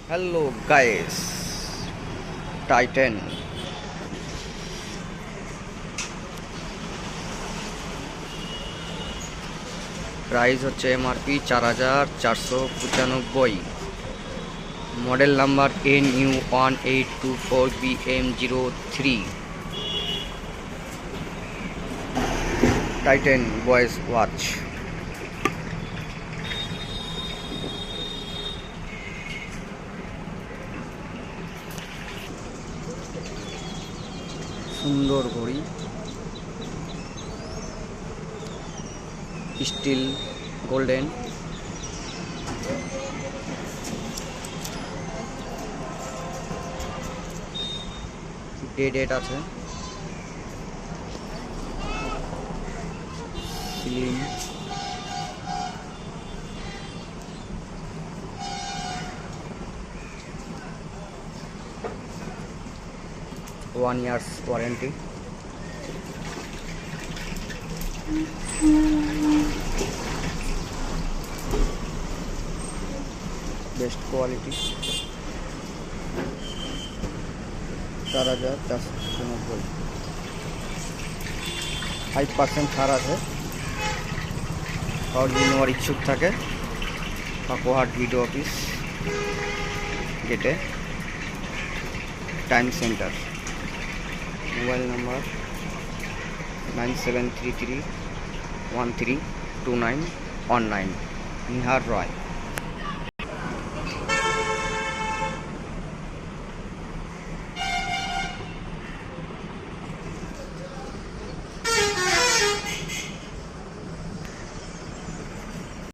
Hello guys, Titan price হচ্ছে MRP 4495, model number NU1824BM03। Titan boys watch. সুন্দর ঘড়ি, steel golden. Date আছে, slim, 1 years warranty. Best quality. 4490। 5% ছাড় আছে। আর যদি নেওয়ার ইচ্ছুক থাকে কাকোহাট ভিডিও অফিস গেটে, time centre. Mobile number 9733132919। Nihar রয়।